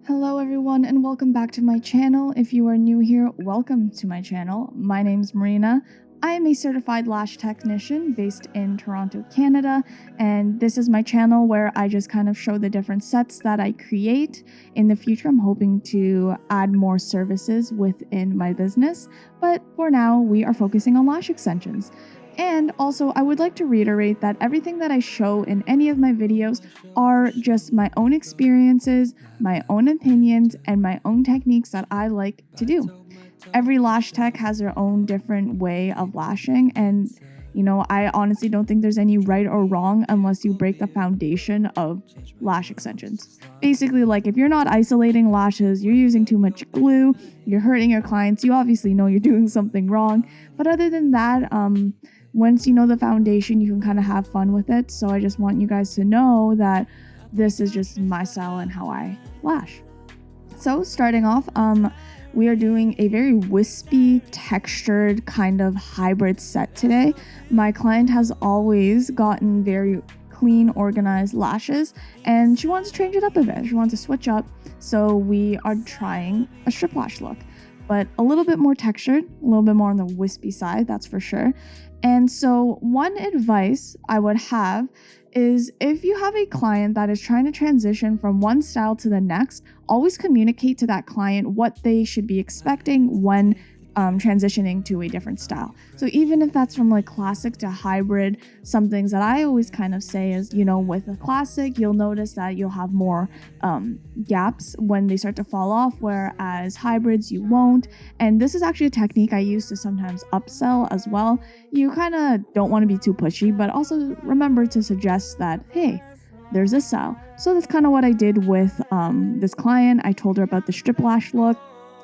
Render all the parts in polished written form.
Hello everyone and welcome back to my channel. If you are new here, welcome to my channel. My name's Marina. I am a certified lash technician based in Toronto, Canada, and this is my channel where I just kind of show the different sets that I create. In the future, I'm hoping to add more services within my business, but for now, we are focusing on lash extensions. And also, I would like to reiterate that everything that I show in any of my videos are just my own experiences, my own opinions, and my own techniques that I like to do. Every lash tech has their own different way of lashing, and I honestly don't think there's any right or wrong unless you break the foundation of lash extensions. Basically, like if you're not isolating lashes, you're using too much glue, you're hurting your clients, you obviously know you're doing something wrong. But other than that, once you know the foundation, you can kind of have fun with it. So I just want you guys to know that this is just my style and how I lash. So starting off, we are doing a very wispy, textured kind of hybrid set today. My client has always gotten very clean, organized lashes, and she wants to change it up a bit. She wants to switch up, so we are trying a strip lash look, but a little bit more textured, a little bit more on the wispy side, that's for sure. And so one advice I would have is if you have a client that is trying to transition from one style to the next, always communicate to that client what they should be expecting when transitioning to a different style. So even if that's from like classic to hybrid, some things that I always kind of say is, with a classic, you'll notice that you'll have more gaps when they start to fall off, whereas hybrids you won't. And this is actually a technique I use to sometimes upsell as well. You kind of don't want to be too pushy, but also remember to suggest that, hey, there's a style. So that's kind of what I did with this client. I told her about the strip lash look,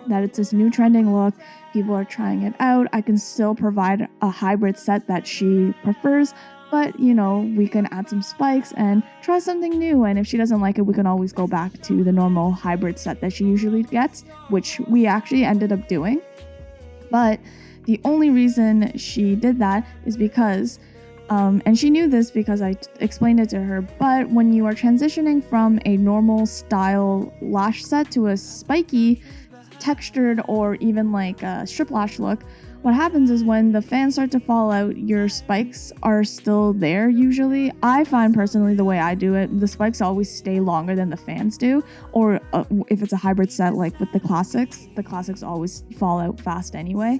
that it's this new trending look. People are trying it out. I can still provide a hybrid set that she prefers, but we can add some spikes and try something new. And if she doesn't like it, we can always go back to the normal hybrid set that she usually gets, which we actually ended up doing. But the only reason she did that is because and she knew this because I explained it to her, but when you are transitioning from a normal style lash set to a spiky, textured, or even like a strip lash look, what happens is when the fans start to fall out, your spikes are still there usually. I find personally the way I do it, the spikes always stay longer than the fans do, or if it's a hybrid set like with the classics always fall out fast anyway,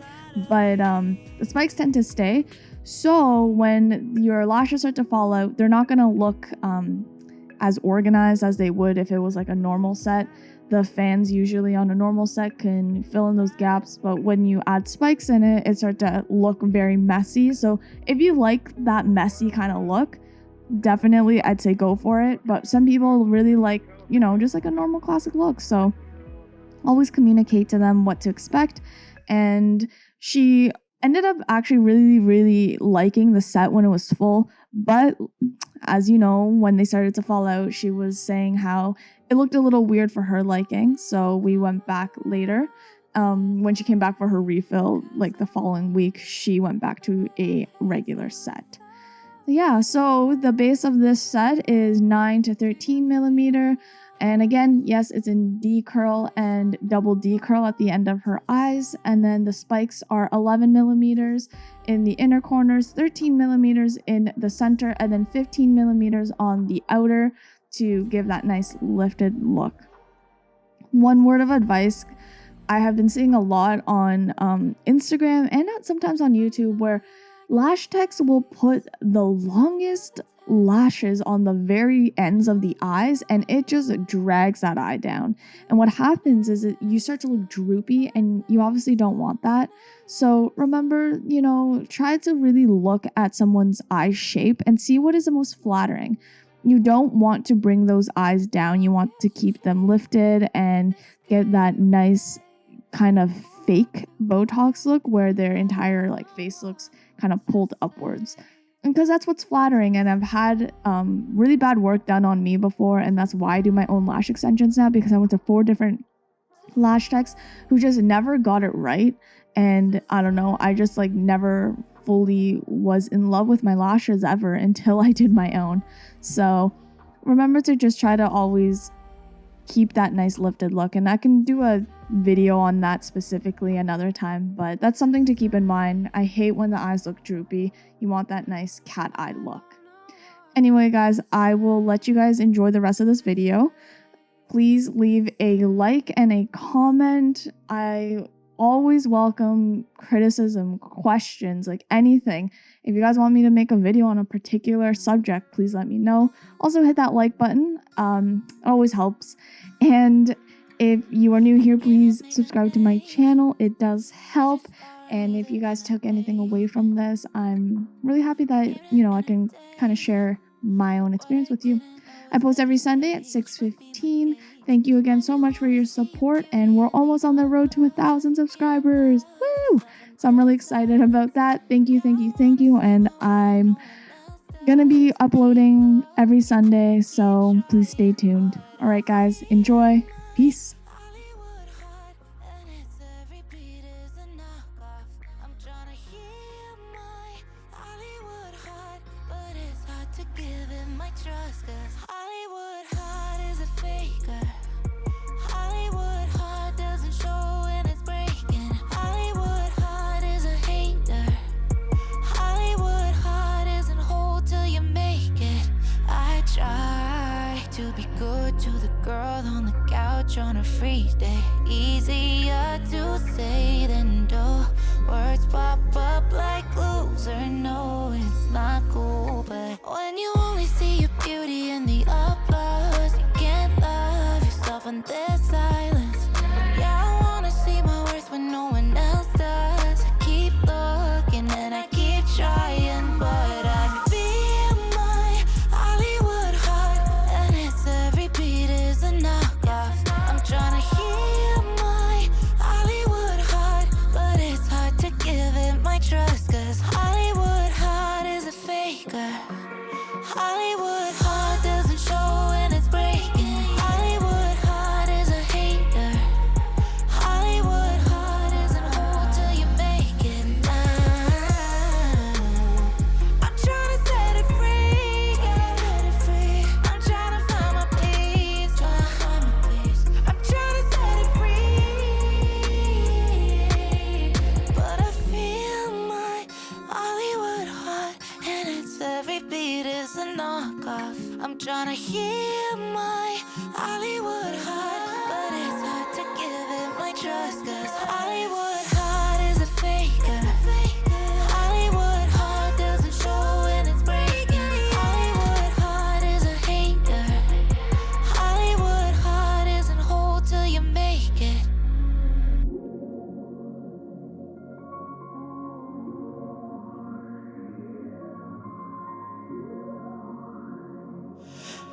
but the spikes tend to stay. So when your lashes start to fall out, they're not going to look as organized as they would if it was like a normal set. The fans usually on a normal set can fill in those gaps, but when you add spikes in it, it starts to look very messy. So if you like that messy kind of look, definitely I'd say go for it. But some people really like, just like a normal classic look. So always communicate to them what to expect. And she ended up actually really, really liking the set when it was full. But as you know, when they started to fall out, she was saying how it looked a little weird for her liking. So we went back later. When she came back for her refill, like the following week, she went back to a regular set. Yeah, so the base of this set is 9 to 13 millimeter. And again, yes, it's in D curl and double D curl at the end of her eyes. And then the spikes are 11 millimeters in the inner corners, 13 millimeters in the center, and then 15 millimeters on the outer to give that nice lifted look. One word of advice I have been seeing a lot on Instagram and sometimes on YouTube, where lash techs will put the longest lashes on the very ends of the eyes, and it just drags that eye down. And what happens is you start to look droopy, and you obviously don't want that. So remember, try to really look at someone's eye shape and see what is the most flattering. You don't want to bring those eyes down. You want to keep them lifted and get that nice kind of fake Botox look where their entire face looks kind of pulled upwards. Because that's what's flattering, and I've had really bad work done on me before, and that's why I do my own lash extensions now, because I went to 4 different lash techs who just never got it right. And I don't know, I just never fully was in love with my lashes ever until I did my own. So remember to just try to always keep that nice lifted look. And I can do a video on that specifically another time, but that's something to keep in mind. I hate when the eyes look droopy. You want that nice cat-eyed look. Anyway, guys, I will let you guys enjoy the rest of this video. Please leave a like and a comment. I always welcome criticism, questions, like anything. If you guys want me to make a video on a particular subject, please let me know. Also hit that like button. It always helps. And if you are new here, please subscribe to my channel. It does help. And if you guys took anything away from this, I'm really happy that, you know, I can kind of share my own experience with you. I post every Sunday at 6:15. Thank you again so much for your support, and we're almost on the road to 1,000 subscribers. Woo! So I'm really excited about that. Thank you, thank you, thank you. And I'm gonna be uploading every Sunday, so please stay tuned. All right, guys, enjoy. Peace. To be good to the girl on the couch on a free day. Easier to say than do. Words pop up like loser. No, it's not cool. But when you only see your beauty in the applause, you can't love yourself in this silence. Yeah, I wanna see my worth when no one else does. I keep looking and I keep trying, but I feel my Hollywood heart, and it's every beat is a knockoff. I'm trying to heal my Hollywood heart, but it's hard to give it my trust, cause Hollywood heart is a faker. Hollywood heart doesn't show when it's breaking. Hollywood heart is a hater. Hollywood heart isn't whole till you make it. I'm trying to set it free. I'm trying to find my peace. I'm trying to set it free. But I feel my Hollywood heart, and it's every beat is a knockoff. I'm trying to heal my Hollywood heart, but it's hard to give it my trust, cause Hollywood heart is a faker. Hollywood heart doesn't show when it's breaking. Hollywood heart is a hater. Hollywood heart isn't whole till you make it.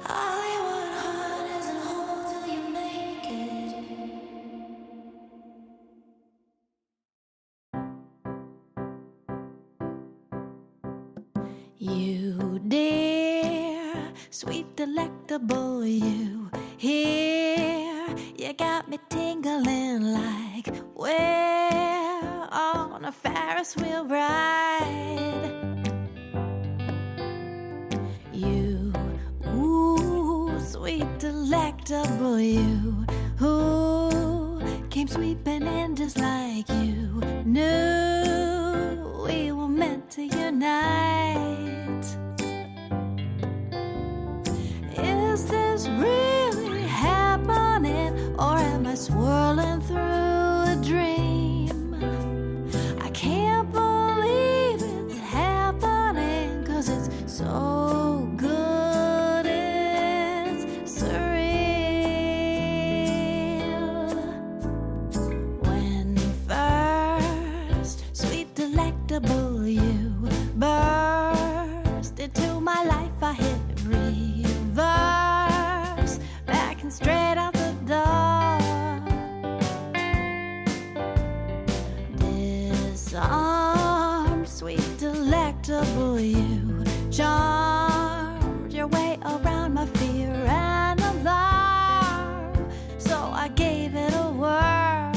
Hollywood heart isn't whole till you make it. You dear, sweet delectable, you here. You got me tingling like we're on a Ferris wheel ride. You, ooh, sweet delectable, you who came sweeping in just like you knew we were meant to unite. Is this really happening, or am I swirling through a dream? I can't believe it's happening, 'cause it's so good, it's surreal. When first, sweet delectable, you burst into my life, I hit reverse, backing straight out the door. Disarmed, sweet delectable, you charmed your way around my fear and alarm, so I gave it a whirl.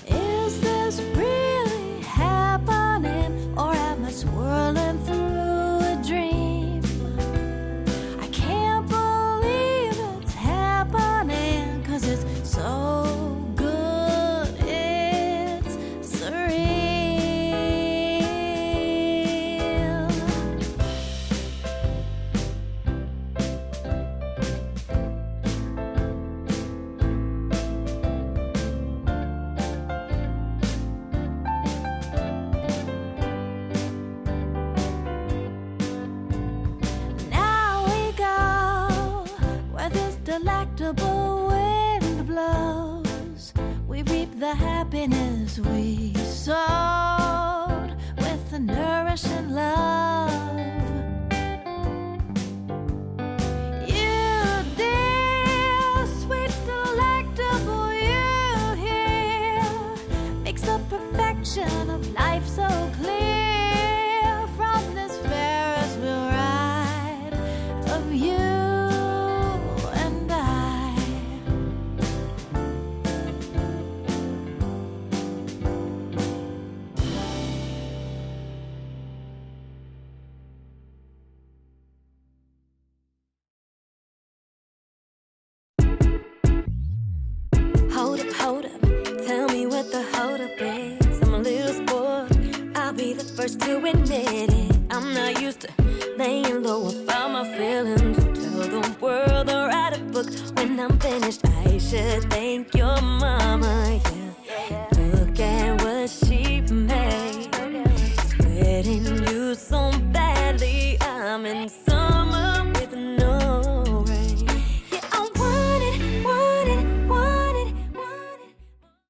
Is this really happening, or am I swirling through a dream? I can't believe delectable wind blows, we reap the happiness we sowed with a nourishing love. You dear, sweet, delectable, you here makes the perfection of life so clear from this Ferris wheel ride of you. Hold up, tell me what the hold up is. I'm a little spoiled, I'll be the first to admit it. I'm not used to laying low about my feelings. Tell the world I'll write a book when I'm finished. I should thank your mama, yeah.